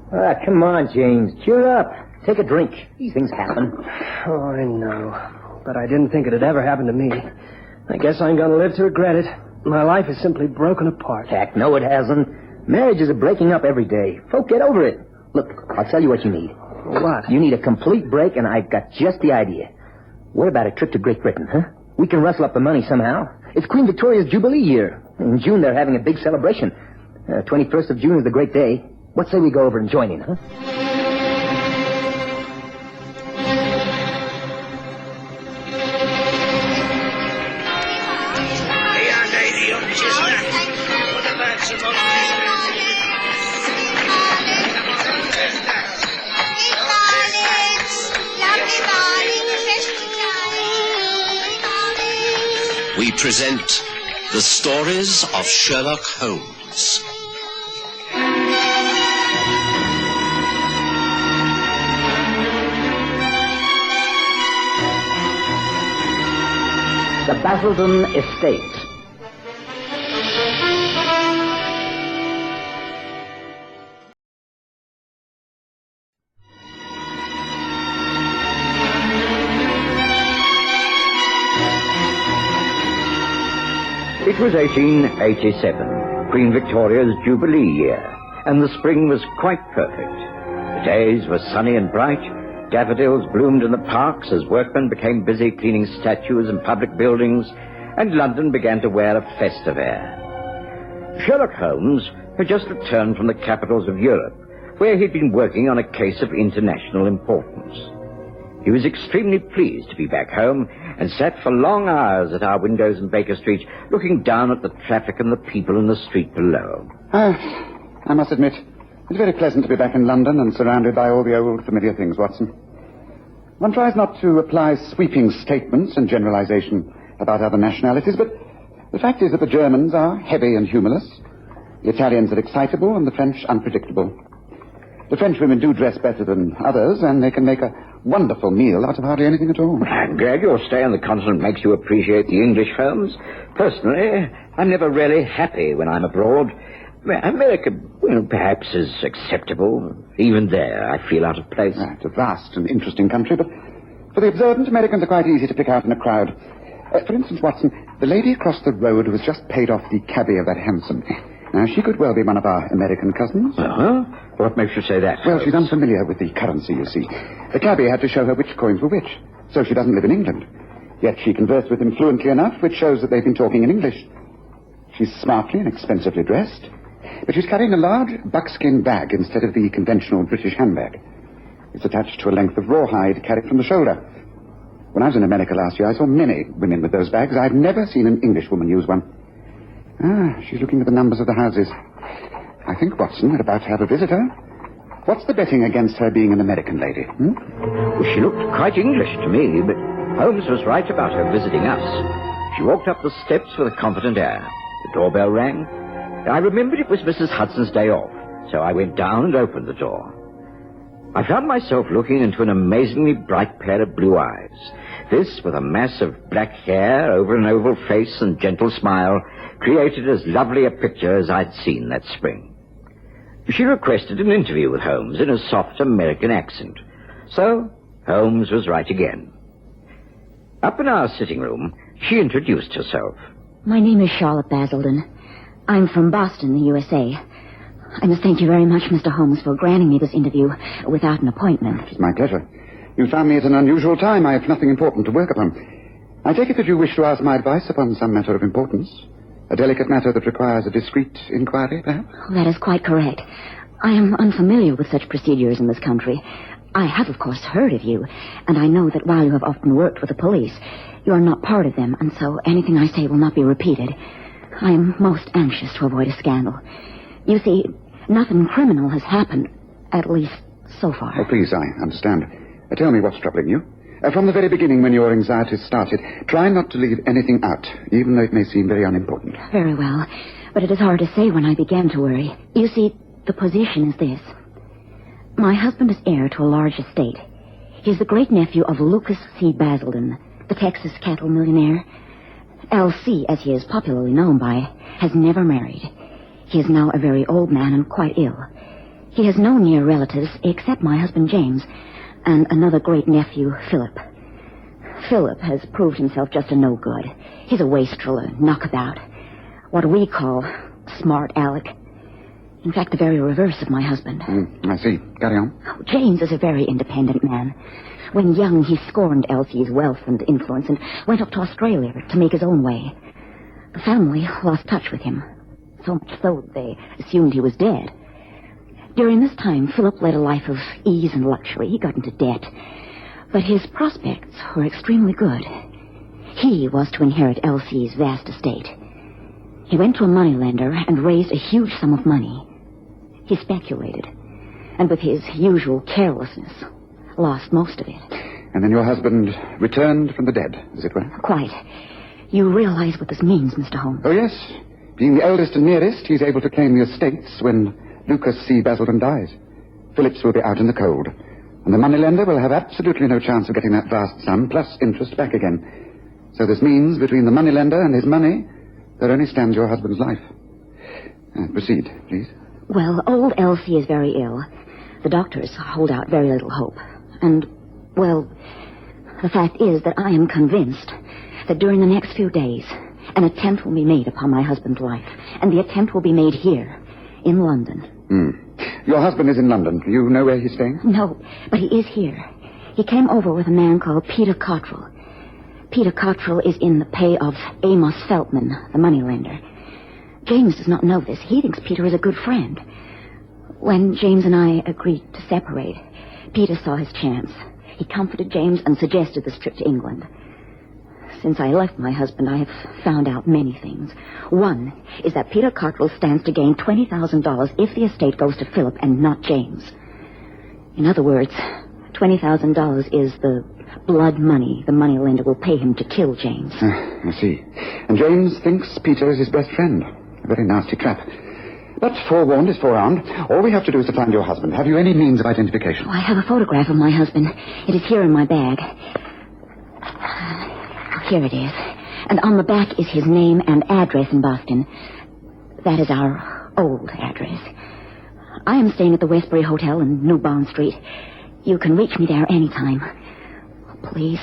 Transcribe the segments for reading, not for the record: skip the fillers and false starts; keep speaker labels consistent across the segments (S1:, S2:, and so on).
S1: Come on, James. Cheer up. Take a drink. These things happen.
S2: Oh, I know. But I didn't think it'd ever happen to me. I guess I'm going to live to regret it. My life is simply broken apart.
S1: Heck, no, it hasn't. Marriages are breaking up every day. Folk, get over it. Look, I'll tell you what you need.
S2: What?
S1: You need a complete break, and I've got just the idea. What about a trip to Great Britain, huh? We can rustle up the money somehow. It's Queen Victoria's Jubilee year. In June, they're having a big celebration. 21st of June is the great day. What say we go over and join in, huh?
S3: We present the stories of Sherlock Holmes.
S1: The Braselton Estate.
S4: It was 1887, Queen Victoria's Jubilee year, and the spring was quite perfect. The days were sunny and bright. Daffodils bloomed in the parks as workmen became busy cleaning statues and public buildings, and London began to wear a festive air. Sherlock Holmes had just returned from the capitals of Europe, where he'd been working on a case of international importance. He was extremely pleased to be back home and sat for long hours at our windows in Baker Street, looking down at the traffic and the people in the street below.
S5: I must admit, it's very pleasant to be back in London and surrounded by all the old familiar things, Watson. One tries not to apply sweeping statements and generalization about other nationalities, but the fact is that the Germans are heavy and humorless, the Italians are excitable, and the French unpredictable. The French women do dress better than others, and they can make a wonderful meal out of hardly anything at all.
S4: I'm glad your stay on the continent makes you appreciate the English, Holmes. Personally, I'm never really happy when I'm abroad. America, perhaps is acceptable. Even there, I feel out of place.
S5: It's a vast and interesting country, but for the observant, Americans are quite easy to pick out in a crowd. For instance, Watson, the lady across the road who has just paid off the cabbie of that hansom. Now, she could well be one of our American cousins.
S4: Uh-huh. What makes you say that?
S5: Well, she's unfamiliar with the currency, you see. The cabbie had to show her which coins were which, so she doesn't live in England. Yet she conversed with him fluently enough, which shows that they've been talking in English. She's smartly and expensively dressed, but she's carrying a large buckskin bag instead of the conventional British handbag. It's attached to a length of rawhide carried from the shoulder. When I was in America last year, I saw many women with those bags. I've never seen an English woman use one. She's looking at the numbers of the houses. I think, Watson, we're about to have a visitor. What's the betting against her being an American lady?
S4: Well, she looked quite English to me, but Holmes was right about her visiting us. She walked up the steps with a confident air. The doorbell rang. I remembered it was Mrs. Hudson's day off, so I went down and opened the door. I found myself looking into an amazingly bright pair of blue eyes. This, with a mass of black hair over an oval face and gentle smile, created as lovely a picture as I'd seen that spring. She requested an interview with Holmes in a soft American accent. So, Holmes was right again. Up in our sitting room, she introduced herself.
S6: My name is Charlotte Braselton. I'm from Boston, the USA. I must thank you very much, Mr. Holmes, for granting me this interview without an appointment.
S5: It's my pleasure. You found me at an unusual time. I have nothing important to work upon. I take it that you wish to ask my advice upon some matter of importance. A delicate matter that requires a discreet inquiry, perhaps?
S6: Oh, that is quite correct. I am unfamiliar with such procedures in this country. I have, of course, heard of you, and I know that while you have often worked with the police, you are not part of them, and so anything I say will not be repeated. I am most anxious to avoid a scandal. You see, nothing criminal has happened, at least so far.
S5: Oh, please, I understand. Tell me what's troubling you. From the very beginning, when your anxieties started, try not to leave anything out, even though it may seem very unimportant.
S6: Very well. But it is hard to say when I began to worry. You see, the position is this. My husband is heir to a large estate. He's the great-nephew of Lucas C. Braselton, the Texas cattle millionaire. L.C., as he is popularly known by, has never married. He is now a very old man and quite ill. He has no near relatives except my husband James and another great-nephew, Philip. Philip has proved himself just a no-good. He's a wastrel, a knockabout. What we call smart aleck. In fact, the very reverse of my husband.
S5: I see. Carry on.
S6: Oh, James is a very independent man. When young, he scorned Elsie's wealth and influence and went off to Australia to make his own way. The family lost touch with him, so much so that they assumed he was dead. During this time, Philip led a life of ease and luxury. He got into debt, but his prospects were extremely good. He was to inherit Elsie's vast estate. He went to a moneylender and raised a huge sum of money. He speculated, and with his usual carelessness, lost most of it.
S5: And then your husband returned from the dead, as it were?
S6: Quite. You realize what this means, Mr. Holmes?
S5: Oh, yes. Being the eldest and nearest, he's able to claim the estates when Lucas C. Braselton dies. Phillips will be out in the cold, and the moneylender will have absolutely no chance of getting that vast sum, plus interest, back again. So this means, between the moneylender and his money, there only stands your husband's life. Proceed, please.
S6: Well, old Elsie is very ill. The doctors hold out very little hope. And, well, the fact is that I am convinced that during the next few days, an attempt will be made upon my husband's life. And the attempt will be made here, in London.
S5: Your husband is in London. You know where he's staying?
S6: No, but he is here. He came over with a man called Peter Cottrell. Peter Cottrell is in the pay of Amos Feltman, the moneylender. James does not know this. He thinks Peter is a good friend. When James and I agreed to separate, Peter saw his chance. He comforted James and suggested this trip to England. Since I left my husband, I have found out many things. One is that Peter Cottrell stands to gain $20,000 if the estate goes to Philip and not James. In other words, $20,000 is the blood money the moneylender will pay him to kill James.
S5: I see. And James thinks Peter is his best friend. A very nasty trap. But forewarned is forearmed. All we have to do is to find your husband. Have you any means of identification?
S6: Oh, I have a photograph of my husband. It is here in my bag. Here it is. And on the back is his name and address in Boston. That is our old address. I am staying at the Westbury Hotel in New Bond Street. You can reach me there anytime. Please,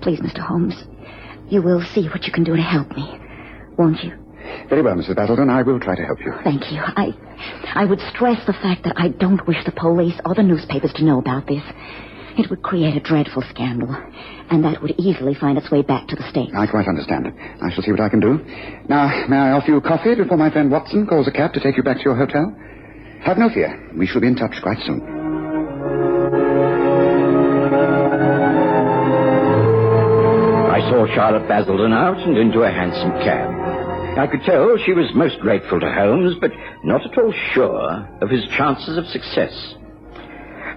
S6: Mr. Holmes, you will see what you can do to help me, won't you?
S5: Very well, Mrs. Braselton. I will try to help you.
S6: Thank you. I would stress the fact that I don't wish the police or the newspapers to know about this. It would create a dreadful scandal, and that would easily find its way back to the States.
S5: I quite understand. I shall see what I can do. Now, may I offer you coffee before my friend Watson calls a cab to take you back to your hotel? Have no fear. We shall be in touch quite soon.
S4: I saw Charlotte Braselton out and into a hansom cab. I could tell she was most grateful to Holmes, but not at all sure of his chances of success.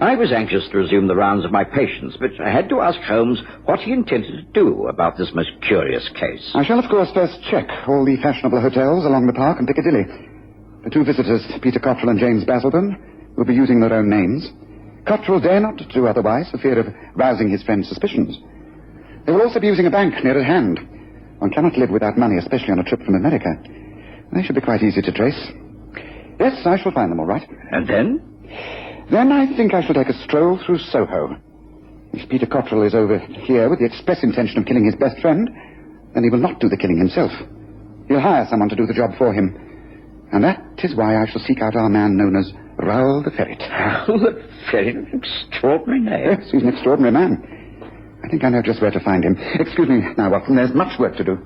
S4: I was anxious to resume the rounds of my patients, but I had to ask Holmes what he intended to do about this most curious case.
S5: I shall, of course, first check all the fashionable hotels along the park and Piccadilly. The two visitors, Peter Cottrell and James Braselton, will be using their own names. Cottrell dare not do otherwise for fear of rousing his friend's suspicions. They will also be using a bank near at hand. One cannot live without money, especially on a trip from America. They should be quite easy to trace. Yes, I shall find them all right.
S4: And then?
S5: Then I think I shall take a stroll through Soho. If Peter Cottrell is over here with the express intention of killing his best friend, then he will not do the killing himself. He'll hire someone to do the job for him. And that is why I shall seek out our man known as Raoul the Ferret.
S4: Raoul the Ferret? Extraordinary name.
S5: Yes, he's an extraordinary man. I think I know just where to find him. Excuse me now, Watson. There's much work to do.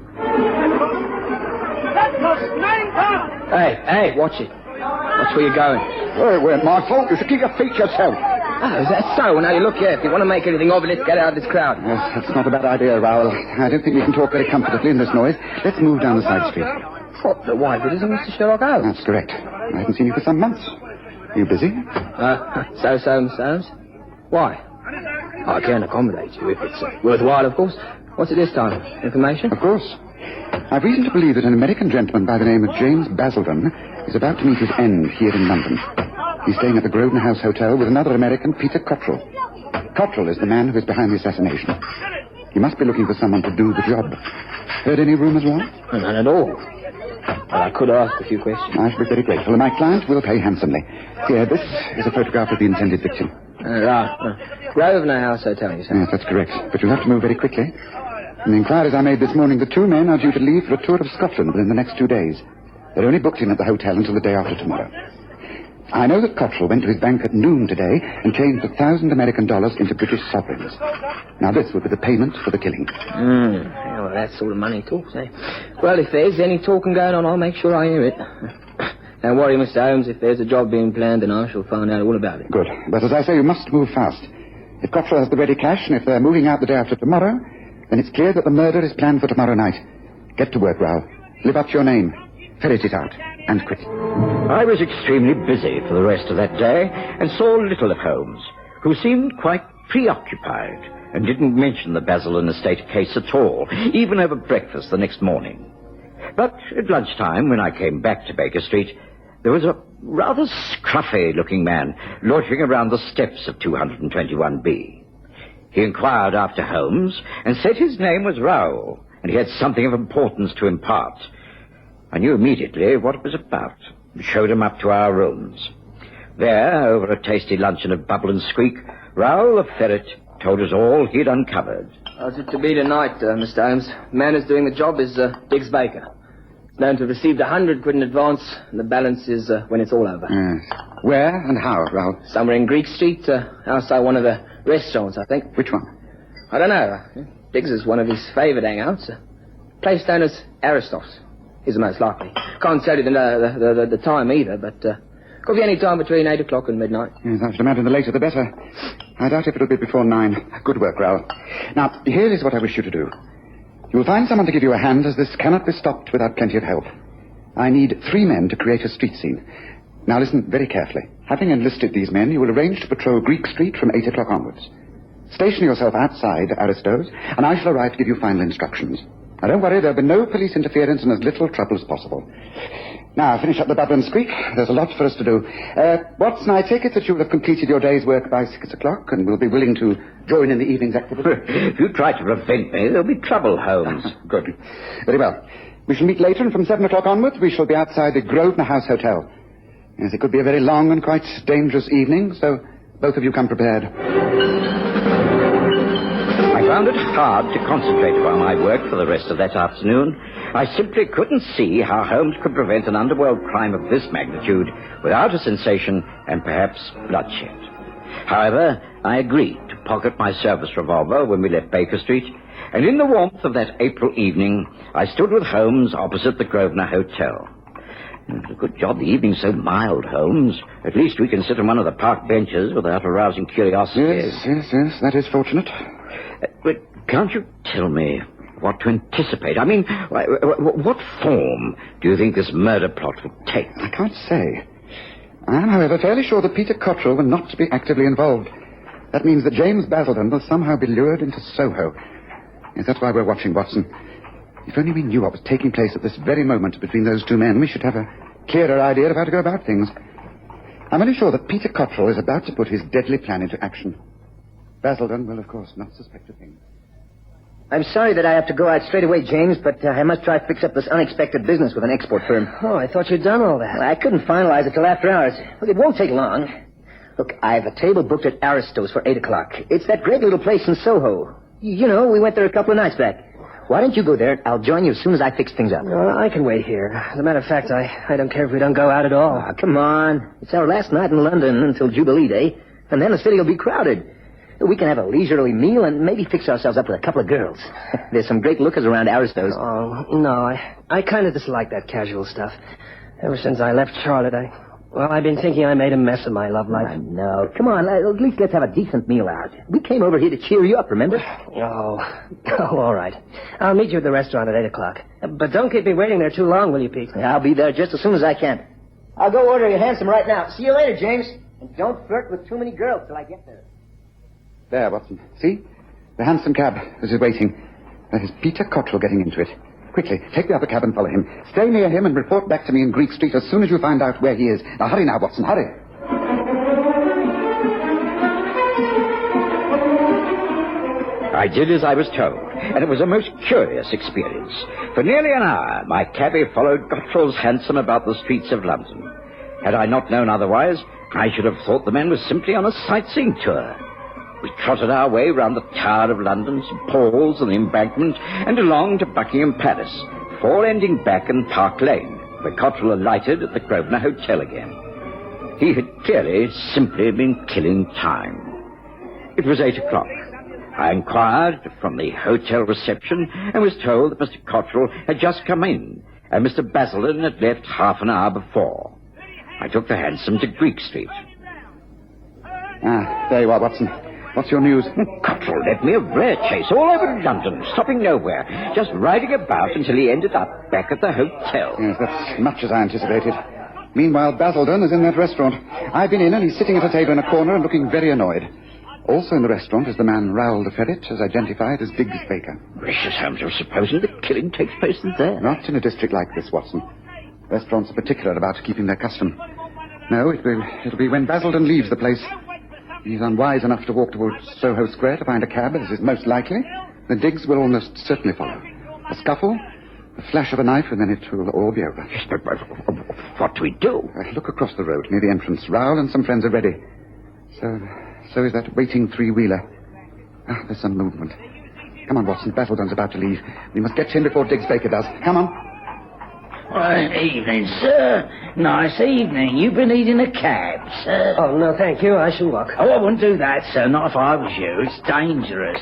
S2: Hey, watch it. Watch where you're going.
S5: Oh, it weren't my fault. You should keep your feet yourself.
S2: Oh, is that so? Now, you look here. If you want to make anything of it, let's get out of this crowd.
S5: Yes, that's not a bad idea, Raoul. I don't think we can talk very comfortably in this noise. Let's move down the side street.
S2: What, the wife? It isn't Mr. Sherlock Holmes?
S5: That's correct. I haven't seen you for some months. Are you busy?
S2: So, Holmes. Why? I can accommodate you if it's worthwhile, of course. What's it this time? Information?
S5: Of course. I've reason to believe that an American gentleman by the name of James Braselton is about to meet his end here in London. He's staying at the Grosvenor House Hotel with another American, Peter Cottrell. Cottrell is the man who is behind the assassination. He must be looking for someone to do the job. Heard any rumors, Warren?
S2: None at all. Well, I could ask a few questions.
S5: I shall be very grateful, and my client will pay handsomely. Here, this is a photograph of the intended victim.
S2: Grosvenor House Hotel, you say?
S5: Yes, that's correct. But you'll have to move very quickly. In the inquiries I made this morning, the two men are due to leave for a tour of Scotland within the next 2 days. They're only booked in at the hotel until the day after tomorrow. I know that Cottrell went to his bank at noon today and changed $1,000 American into British sovereigns. Now, this would be the payment for the killing.
S2: Yeah, well, that sort of money talks, eh? Well, if there's any talking going on, I'll make sure I hear it. Don't worry, Mr. Holmes. If there's a job being planned, then I shall find out all about it.
S5: Good. But as I say, you must move fast. If Cottrell has the ready cash, and if they're moving out the day after tomorrow, then it's clear that the murder is planned for tomorrow night. Get to work, Raoul. Live up to your name. Ferret it out. And quick.
S4: I was extremely busy for the rest of that day and saw little of Holmes, who seemed quite preoccupied and didn't mention the Braselton estate case at all, even over breakfast the next morning. But at lunchtime, when I came back to Baker Street, there was a rather scruffy-looking man loitering around the steps of 221B. He inquired after Holmes and said his name was Raoul, and he had something of importance to impart. I knew immediately what it was about and showed him up to our rooms. There, over a tasty luncheon of bubble and squeak, Raoul the ferret told us all he'd uncovered.
S2: How's it to be tonight, Mr. Holmes? The man who's doing the job is Diggs Baker. He's known to have received 100 quid in advance, and the balance is when it's all over.
S5: Yes. Where and how, Raoul?
S2: Somewhere in Greek Street, outside one of the restaurants, I think.
S5: Which one?
S2: I don't know. Diggs is one of his favoured hangouts. A place known as Aristos. Is the most likely. Can't tell you the time either, but could be any time between 8 o'clock and midnight.
S5: Yes, I should imagine the later the better. I doubt if it'll be before 9. Good work, Raoul. Now, here is what I wish you to do. You will find someone to give you a hand, as this cannot be stopped without plenty of help. I need 3 men to create a street scene. Now, listen very carefully. Having enlisted these men, you will arrange to patrol Greek Street from 8 o'clock onwards. Station yourself outside Aristos, and I shall arrive to give you final instructions. Now, don't worry, there'll be no police interference and as little trouble as possible. Now, finish up the bubble and squeak. There's a lot for us to do. Watson, I take it that you will have completed your day's work by 6 o'clock and will be willing to join in the evening's activity?
S4: If you try to prevent me, there'll be trouble, Holmes.
S5: Good. Very well. We shall meet later, and from 7 o'clock onwards, we shall be outside the Grosvenor House Hotel. Yes, it could be a very long and quite dangerous evening, so both of you come prepared.
S4: I found it hard to concentrate upon my work for the rest of that afternoon. I simply couldn't see how Holmes could prevent an underworld crime of this magnitude without a sensation and perhaps bloodshed. However, I agreed to pocket my service revolver when we left Baker Street, and in the warmth of that April evening, I stood with Holmes opposite the Grosvenor Hotel. It was a good job the evening's so mild, Holmes. At least we can sit on one of the park benches without arousing curiosity.
S5: Yes, that is fortunate.
S4: But can't you tell me what to anticipate? I mean, what form do you think this murder plot will take?
S5: I can't say. I am, however, fairly sure that Peter Cottrell will not be actively involved. That means that James Braselton will somehow be lured into Soho. Yes, that's why we're watching, Watson. If only we knew what was taking place at this very moment between those two men, we should have a clearer idea of how to go about things. I'm only sure that Peter Cottrell is about to put his deadly plan into action. Braselton will, of course, not suspect a thing.
S1: I'm sorry that I have to go out straight away, James, but I must try to fix up this unexpected business with an export firm.
S2: Oh, I thought you'd done all that.
S1: Well, I couldn't finalize it till after hours. Look, it won't take long. Look, I have a table booked at Aristos for 8 o'clock. It's that great little place in Soho. You know, we went there a couple of nights back. Why don't you go there? I'll join you as soon as I fix things up.
S2: No, I can wait here. As a matter of fact, I don't care if we don't go out at all.
S1: Oh, come on. It's our last night in London until Jubilee Day, and then the city will be crowded. We can have a leisurely meal and maybe fix ourselves up with a couple of girls. There's some great lookers around Aristos.
S2: Oh, no, I kind of dislike that casual stuff. Ever since I left Charlotte, I've been thinking I made a mess of my love life.
S1: No, come on, at least let's have a decent meal out. We came over here to cheer you up, remember?
S2: Oh, all right. I'll meet you at the restaurant at 8 o'clock. But don't keep me waiting there too long, will you, Pete?
S1: I'll be there just as soon as I can. I'll go order you handsome right now. See you later, James. And don't flirt with too many girls till I get there.
S5: There, Watson. See? The hansom cab is waiting. That is Peter Cottrell getting into it. Quickly, take the upper cab and follow him. Stay near him and report back to me in Greek Street as soon as you find out where he is. Now, hurry now, Watson, hurry.
S4: I did as I was told, and it was a most curious experience. For nearly an hour, my cabby followed Cottrell's hansom about the streets of London. Had I not known otherwise, I should have thought the man was simply on a sightseeing tour. We trotted our way round the Tower of London, St. Paul's and the Embankment, and along to Buckingham Palace, before ending back in Park Lane, where Cottrell alighted at the Grosvenor Hotel again. He had clearly simply been killing time. It was 8 o'clock. I inquired from the hotel reception and was told that Mr. Cottrell had just come in and Mr. Braselton had left half an hour before. I took the hansom to Greek Street.
S5: There you are, Watson. What's your news?
S4: Cottrell led me a rare chase all over London, stopping nowhere, just riding about until he ended up back at the hotel.
S5: Yes, that's much as I anticipated. Meanwhile, Braselton is in that restaurant. I've been in and he's sitting at a table in a corner and looking very annoyed. Also in the restaurant is the man Raoul the Ferret, as identified as Diggs Baker.
S4: Gracious, Holmes, I was supposing the killing takes place there.
S5: Not in a district like this, Watson. Restaurants are particular about keeping their custom. No, it'll be when Braselton leaves the place. He's unwise enough to walk towards Soho Square to find a cab, as is most likely. The Diggs will almost certainly follow. A scuffle, a flash of a knife, and then it will all be over.
S4: Yes, but what do we do?
S5: Look across the road near the entrance. Raoul and some friends are ready. So is that waiting three-wheeler. There's some movement. Come on, Watson. Braselton's about to leave. We must get to him before Diggs Baker does. Come on.
S7: Evening, sir. Nice evening. You've been needing a cab, sir.
S2: Oh, no, thank you. I shall walk.
S7: Oh, I wouldn't do that, sir. Not if I was you. It's dangerous.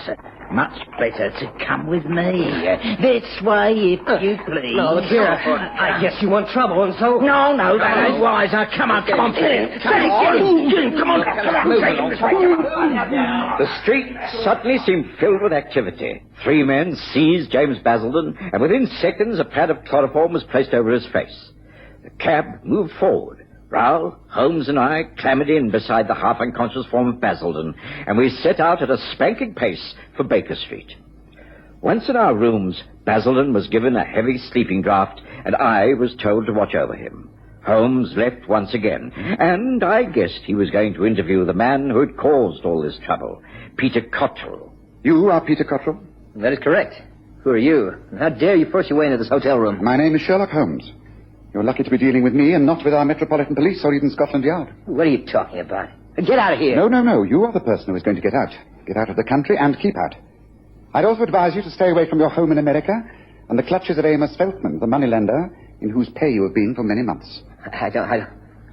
S7: Much better to come with me. This way, if you please.
S2: No, look here. I guess you want trouble, and so...
S7: No, that ain't wise. Now, come on. Come on.
S4: The street suddenly seemed filled with activity. 3 men seized James Braselton, and within seconds a pad of chloroform was placed over his face. The cab moved forward. Raoul, Holmes, and I clambered in beside the half-unconscious form of Braselton, and we set out at a spanking pace for Baker Street. Once in our rooms, Braselton was given a heavy sleeping draught, and I was told to watch over him. Holmes left once again, and I guessed he was going to interview the man who had caused all this trouble, Peter Cottrell.
S5: You are Peter Cottrell?
S1: That is correct. Who are you? And how dare you force your way into this hotel room?
S5: My name is Sherlock Holmes. You're lucky to be dealing with me and not with our Metropolitan Police or even Scotland Yard.
S1: What are you talking about? Get out of here.
S5: No. You are the person who is going to get out. Get out of the country and keep out. I'd also advise you to stay away from your home in America and the clutches of Amos Feltman, the moneylender in whose pay you have been for many months.
S1: I don't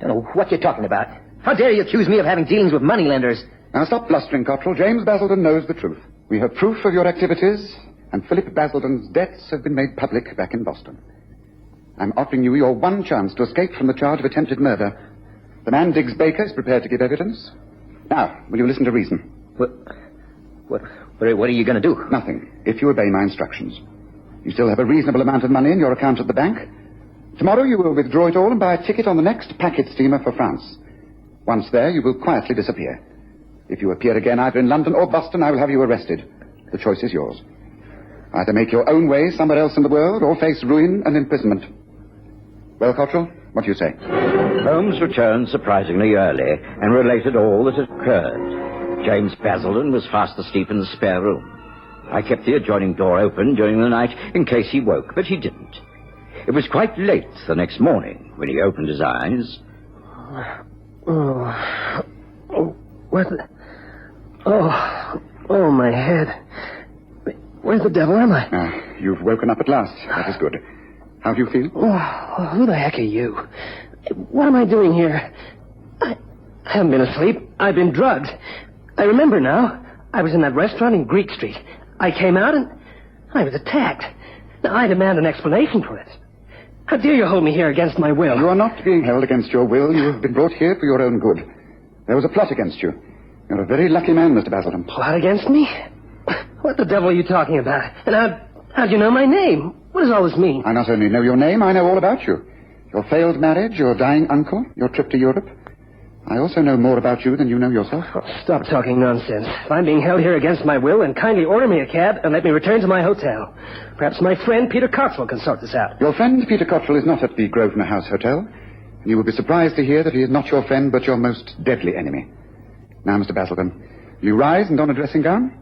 S1: know what you're talking about. How dare you accuse me of having dealings with moneylenders?
S5: Now stop blustering, Cottrell. James Braselton knows the truth. We have proof of your activities, and Philip Braselton's debts have been made public back in Boston. I'm offering you your one chance to escape from the charge of attempted murder. The man Diggs Baker is prepared to give evidence. Now, will you listen to reason?
S1: What are you going to do?
S5: Nothing, if you obey my instructions. You still have a reasonable amount of money in your account at the bank. Tomorrow you will withdraw it all and buy a ticket on the next packet steamer for France. Once there, you will quietly disappear. If you appear again either in London or Boston, I will have you arrested. The choice is yours. Either make your own way somewhere else in the world or face ruin and imprisonment. Well, Cottrell, what do you say?
S4: Holmes returned surprisingly early and related all that had occurred. James Braselton was fast asleep in the spare room. I kept the adjoining door open during the night in case he woke, but he didn't. It was quite late the next morning when he opened his eyes.
S2: My head. Where the devil am I?
S5: You've woken up at last. That is good. How do you feel?
S2: Who the heck are you? What am I doing here? I haven't been asleep. I've been drugged. I remember now. I was in that restaurant in Greek Street. I came out and I was attacked. Now, I demand an explanation for it. How dare you hold me here against my will?
S5: You are not being held against your will. You have been brought here for your own good. There was a plot against you. You're a very lucky man, Mr. Braselton.
S2: Plot against me? What the devil are you talking about? And how'd you know my name? What does all this mean?
S5: I not only know your name, I know all about you. Your failed marriage, your dying uncle, your trip to Europe. I also know more about you than you know yourself.
S2: Stop talking nonsense. If I'm being held here against my will, then kindly order me a cab and let me return to my hotel. Perhaps my friend Peter Cottrell can sort this out.
S5: Your friend Peter Cottrell is not at the Grosvenor House Hotel. And you will be surprised to hear that he is not your friend, but your most deadly enemy. Now, Mr. Braselton, will you rise and don a dressing gown?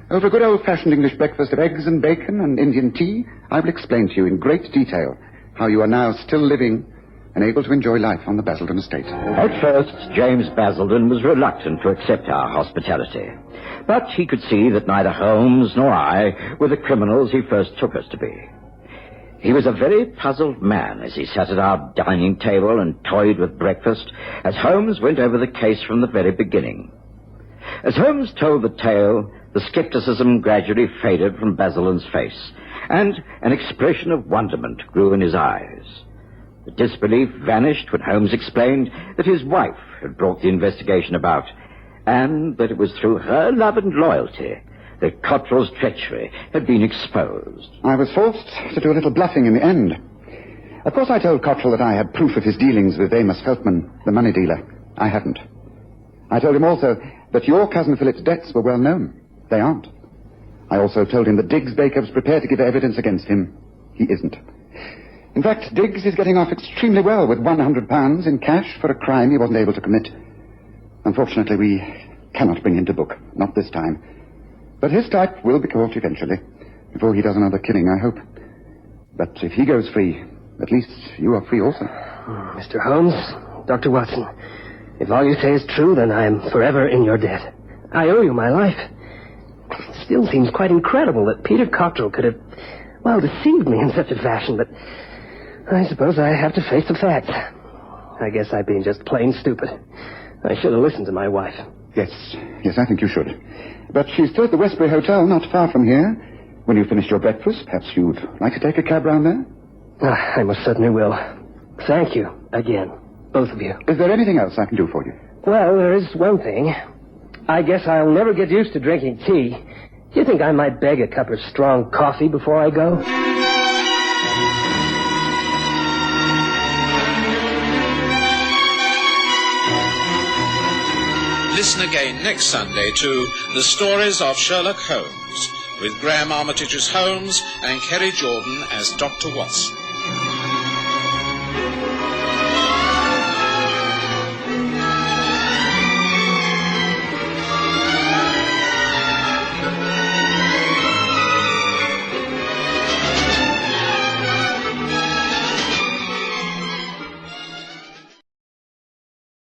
S5: Over a good old-fashioned English breakfast of eggs and bacon and Indian tea, I will explain to you in great detail how you are now still living and able to enjoy life on the Braselton estate.
S4: At first, James Braselton was reluctant to accept our hospitality. But he could see that neither Holmes nor I were the criminals he first took us to be. He was a very puzzled man as he sat at our dining table and toyed with breakfast, as Holmes went over the case from the very beginning. As Holmes told the tale, the skepticism gradually faded from Braselton's face, and an expression of wonderment grew in his eyes. The disbelief vanished when Holmes explained that his wife had brought the investigation about, and that it was through her love and loyalty that Cottrell's treachery had been exposed.
S5: I was forced to do a little bluffing in the end. Of course, I told Cottrell that I had proof of his dealings with Amos Feltman, the money dealer. I hadn't. I told him also that your cousin Philip's debts were well known. They aren't. I also told him that Diggs Baker was prepared to give evidence against him. He isn't. In fact, Diggs is getting off extremely well with £100 in cash for a crime he wasn't able to commit. Unfortunately, we cannot bring him to book. Not this time. But his type will be caught eventually. Before he does another killing, I hope. But if he goes free, at least you are free also.
S2: Mr. Holmes, Dr. Watson, if all you say is true, then I am forever in your debt. I owe you my life. It still seems quite incredible that Peter Cottrell could have, deceived me in such a fashion, but I suppose I have to face the facts. I guess I've been just plain stupid. I should have listened to my wife.
S5: Yes, I think you should. But she's still at the Westbury Hotel, not far from here. When you've finished your breakfast, perhaps you'd like to take a cab round there?
S2: I most certainly will. Thank you, again, both of you.
S5: Is there anything else I can do for you?
S2: Well, there is one thing. I guess I'll never get used to drinking tea. Do you think I might beg a cup of strong coffee before I go?
S3: Listen again next Sunday to The Stories of Sherlock Holmes, with Graham Armitage's Holmes and Kerry Jordan as Dr. Watson.